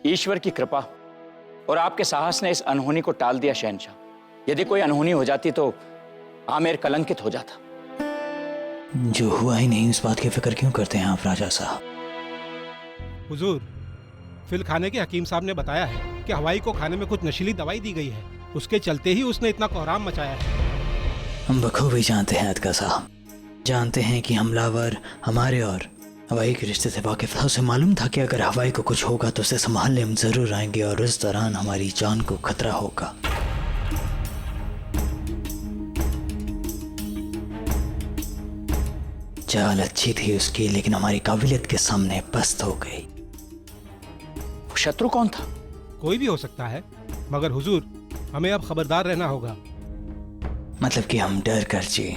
ईश्वर की कृपा और आपके साहस ने इस अनहोनी को टाल दिया शहंशाह। यदि कोई अनहोनी हो जाती तो आमेर कलंकित हो जाता। जो हुआ ही नहीं उस बात की फिक्र क्यों करते हैं आप राजा साहब? हुजूर, फिल खाने के हकीम साहब ने बताया है कि हवाई को खाने में कुछ नशीली दवाई दी गई है, उसके चलते ही उसने इतना कोहराम मचाया है। हम बखूबी जानते हैं अदका साहब, जानते हैं कि हमलावर हमारे और हवाई के रिश्ते से वाकिफ था। उसे मालूम था कि अगर हवाई को कुछ होगा तो उसे संभालने हम जरूर आएंगे और उस दौरान हमारी जान को खतरा होगा। चाल अच्छी थी उसकी, लेकिन हमारी काबिलियत के सामने पस्त हो गई। वो शत्रु कौन था? कोई भी हो सकता है, मगर हुजूर हमें अब खबरदार रहना होगा। मतलब कि हम डर कर जिए।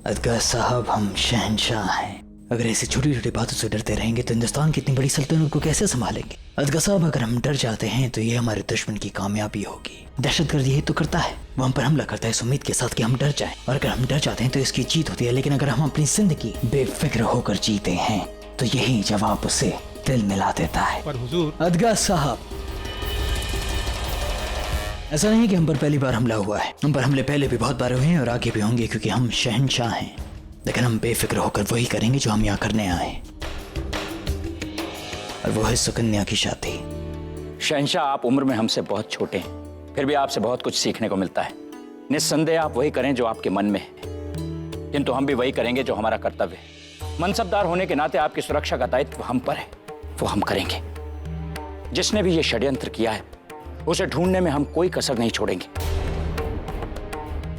अदगा साहब, हम शहंशाह हैं। अगर ऐसी छोटी छोटी बातों से डरते रहेंगे तो हिंदुस्तान की इतनी बड़ी सल्तनत को कैसे संभालेंगे? अदगा साहब, अगर हम डर जाते हैं तो ये हमारे दुश्मन की कामयाबी होगी। दहशतगर्द यही तो करता है, वो हम पर हमला करता है इस उम्मीद के साथ कि हम डर जाएं, और अगर हम डर जाते हैं तो इसकी जीत होती है। लेकिन अगर हम अपनी जिंदगी बेफिक्र होकर जीते हैं तो यही जवाब उसे दिल मिला देता है। पर हुजूर, अदगा साहब, ऐसा नहीं कि हम पर पहली बार हमला हुआ है। हम पर हमले पहले भी बहुत बार हुए हैं और आगे भी होंगे, क्योंकि हम शहंशाह हैं। लेकिन हम बेफिक्र होकर वही करेंगे जो हम यहाँ करने आए, और वो है सुकन्या की शादी। शहंशाह, आप उम्र में हमसे बहुत छोटे हैं, फिर भी आपसे बहुत कुछ सीखने को मिलता है। निस्संदेह आप वही करें जो आपके मन में है, किंतु हम भी वही करेंगे जो हमारा कर्तव्य है। मनसबदार होने के नाते आपकी सुरक्षा का दायित्व हम पर है, वो हम करेंगे। जिसने भी ये षड्यंत्र किया है उसे ढूंढने में हम कोई कसर नहीं छोड़ेंगे,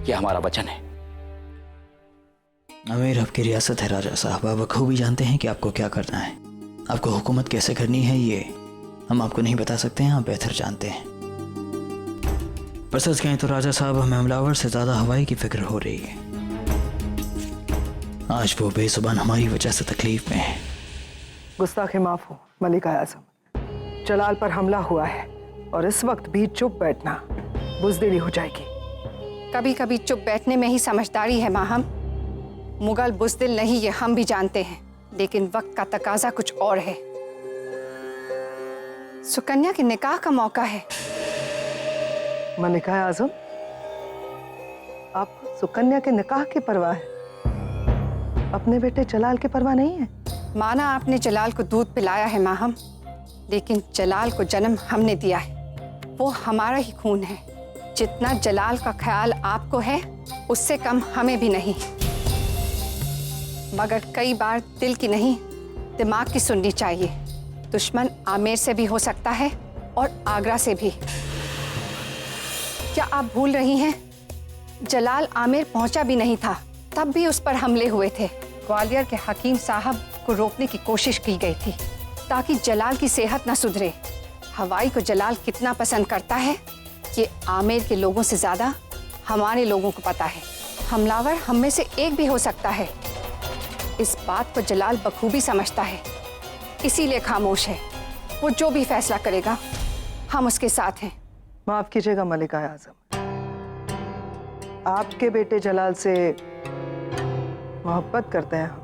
ये हमारा वचन है। अमीर आपकी रियासत है राजा साहब, आप बखूबी जानते हैं कि आपको क्या करना है, आपको हुकूमत कैसे करनी है। ये हम आपको नहीं बता सकते हैं, आप बेहतर जानते हैं। पर सच कहें तो राजा साहब, हमें हमलावर से ज्यादा हवाई की फिक्र हो रही है। आज वो बेजुबान हमारी वजह से तकलीफ में है। गुस्ताखे माफ हो मलिका आजम, जलाल पर हमला हुआ है और इस वक्त भी चुप बैठना बुज़दिली हो जाएगी। कभी कभी चुप बैठने में ही समझदारी है माहम। मुगल बुज़दिल नहीं, ये हम भी जानते हैं, लेकिन वक्त का तकाजा कुछ और है। सुकन्या के निकाह का मौका है। मलिका आजम, आपको सुकन्या के निकाह की परवाह है, अपने बेटे जलाल की परवाह नहीं है? माना आपने जलाल को दूध पिलाया है माहम, लेकिन जलाल को जन्म हमने दिया है, वो हमारा ही खून है। जितना जलाल का ख्याल आपको है उससे कम हमें भी नहीं, मगर कई बार दिल की नहीं दिमाग की सुननी चाहिए। दुश्मन आमेर से भी हो सकता है और आगरा से भी। क्या आप भूल रही हैं, जलाल आमेर पहुंचा भी नहीं था, तब भी उस पर हमले हुए थे। ग्वालियर के हकीम साहब को रोकने की कोशिश की गई थी ताकि जलाल की सेहत न सुधरे। हवाई को जलाल कितना पसंद करता है ये आमेर के लोगों से ज्यादा हमारे लोगों को पता है। हमलावर हम में से एक भी हो सकता है, इस बात को जलाल बखूबी समझता है, इसीलिए खामोश है। वो जो भी फैसला करेगा हम उसके साथ हैं। माफ कीजिएगा मलिका आजम, आपके बेटे जलाल से मोहब्बत करते हैं हम,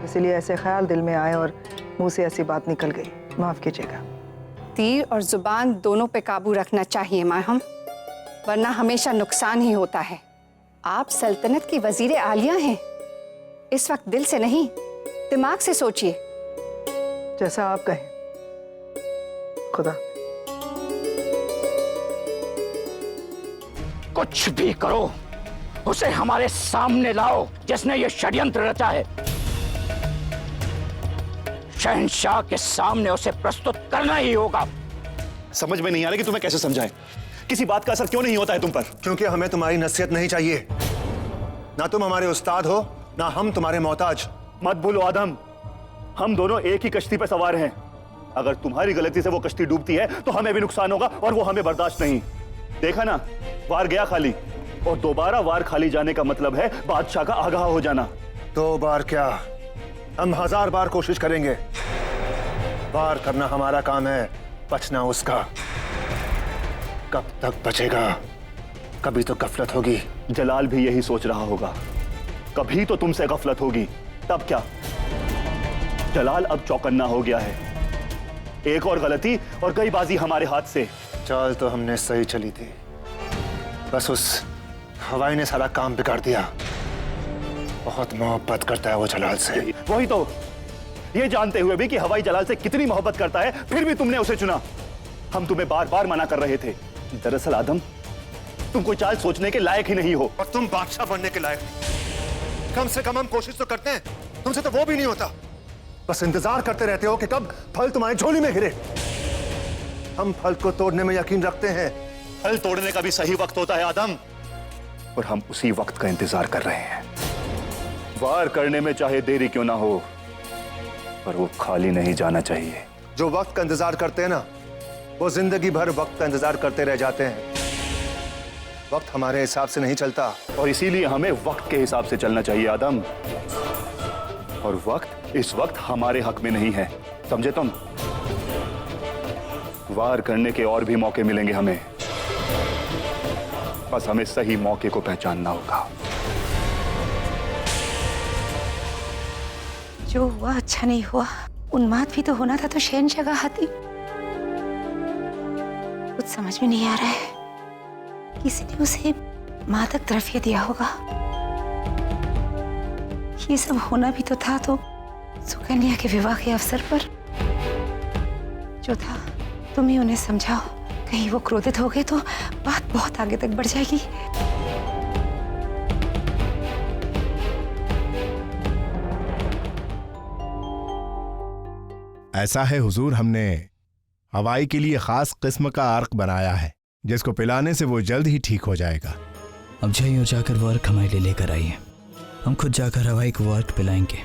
इसलिए ऐसे ख्याल दिल में आए और मुंह से ऐसी बात निकल गई। माफ कीजिएगा। तीर और जुबान दोनों पे काबू रखना चाहिए माहम, वरना हमेशा नुकसान ही होता है। आप सल्तनत की वजीर आलिया हैं, इस वक्त दिल से नहीं दिमाग से सोचिए। जैसा आप कहें। खुदा। कुछ भी करो, उसे हमारे सामने लाओ जिसने ये षड्यंत्र रचा है। शहंशाह के सामने उसे प्रस्तुत करना ही होगा। समझ में नहीं आ रहा कि तुम्हें कैसे समझाएं। किसी बात का असर क्यों नहीं होता है तुम पर? क्योंकि हमें तुम्हारी नसीहत नहीं चाहिए। ना तुम हमारे उस्ताद हो, ना हम तुम्हारे मोहताज। मत भूलो आदम, हम दोनों एक ही कश्ती पर सवार हैं। अगर तुम्हारी गलती से वो कश्ती डूबती है तो हमें भी नुकसान होगा और वो हमें बर्दाश्त नहीं। देखा ना, वार गया खाली, और दोबारा वार खाली जाने का मतलब है बादशाह का आगाह हो जाना। 2 बार क्या, हम 1000 बार कोशिश करेंगे। वार करना हमारा काम है, बचना उसका। कब तक बचेगा? कभी तो गफलत होगी। जलाल भी यही सोच रहा होगा, कभी तो तुमसे गफलत होगी, तब क्या? जलाल अब चौकन्ना हो गया है। एक और गलती और गई बाजी हमारे हाथ से। चाल तो हमने सही चली थी, बस उस हवाई ने सारा काम बिगाड़ दिया। बहुत मोहब्बत करता है वो जलाल से। वही तो, ये जानते हुए भी कि हवाई जलाल से कितनी मोहब्बत करता है, फिर भी तुमने उसे चुना। हम तुम्हें बार बार मना कर रहे थे। दरअसल आदम, तुम कोई चाल सोचने के लायक ही नहीं हो। और तुम बादशाह बनने के लायक। कम से कम हम कोशिश तो करते हैं, तुमसे तो वो भी नहीं होता। बस इंतजार करते रहते हो कि कब फल तुम्हारी झोली में गिरे। हम फल को तोड़ने में यकीन रखते हैं। फल तोड़ने का भी सही वक्त होता है आदम, और हम उसी वक्त का इंतजार कर रहे हैं। वार करने में चाहे देरी क्यों ना हो, पर वो खाली नहीं जाना चाहिए। जो वक्त का इंतजार करते हैं ना, वो जिंदगी भर वक्त का इंतजार करते रह जाते हैं। वक्त हमारे हिसाब से नहीं चलता, और इसीलिए हमें वक्त के हिसाब से चलना चाहिए आदम। और वक्त इस वक्त हमारे हक में नहीं है, समझे तुम? वार करने के और भी मौके मिलेंगे हमें, बस हमें सही मौके को पहचानना होगा। जो हुआ अच्छा नहीं हुआ। उन्माद भी तो होना था, तो शहनशाह का हाथी। कुछ समझ में नहीं आ रहा है। किसी ने उसे मादक द्रव्य दिया होगा। ये सब होना भी तो था तो सुकन्या के विवाह के अवसर पर। जो था तुम ही उन्हें समझाओ, कहीं वो क्रोधित हो गए तो बात बहुत आगे तक बढ़ जाएगी। ऐसा है हुजूर, हमने हवाई के लिए खास किस्म का अर्क बनाया है, जिसको पिलाने से वो जल्द ही ठीक हो जाएगा। अब जाइए और जाकर वो अर्क हमारे लिए लेकर आइए। हम खुद जाकर हवाई को वो अर्क पिलाएंगे।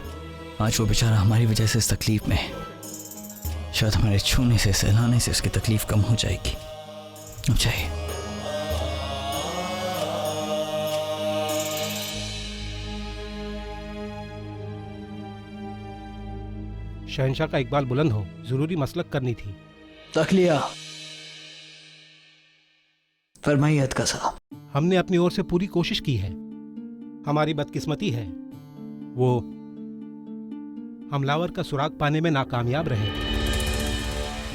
आज वो बेचारा हमारी वजह से इस तकलीफ में है। शायद हमारे छूने से, सहलाने से उसकी तकलीफ कम हो जाएगी। अब जाइए। शहनशाह का इकबाल बुलंद हो, जरूरी मसलक करनी थी। तखलिया फरमाइए अदका साहब। हमने अपनी ओर से पूरी कोशिश की है। हमारी बदकिस्मती है, वो हमलावर का सुराग पाने में नाकामयाब रहे।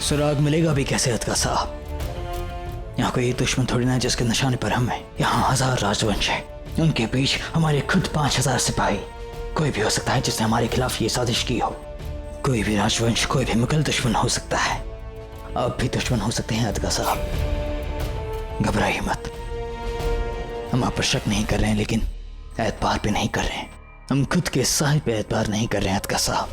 सुराग मिलेगा भी कैसे अदका साहब? यहाँ कोई एक दुश्मन थोड़ी ना जिसके निशाने पर हम हैं। यहाँ 1000 राजवंश है, उनके बीच हमारे खुद 5000 सिपाही। कोई भी हो सकता है जिसने हमारे खिलाफ ये साजिश की हो। कोई भी राजवंश, कोई भी मुगल दुश्मन हो सकता है। आप भी दुश्मन हो सकते हैं अदका साहब। घबराइए मत। हम आप पर शक नहीं कर रहे हैं, लेकिन एतबार भी नहीं कर रहे हैं। हम खुद के साहिब पे एतबार नहीं कर रहे हैं अदका साहब।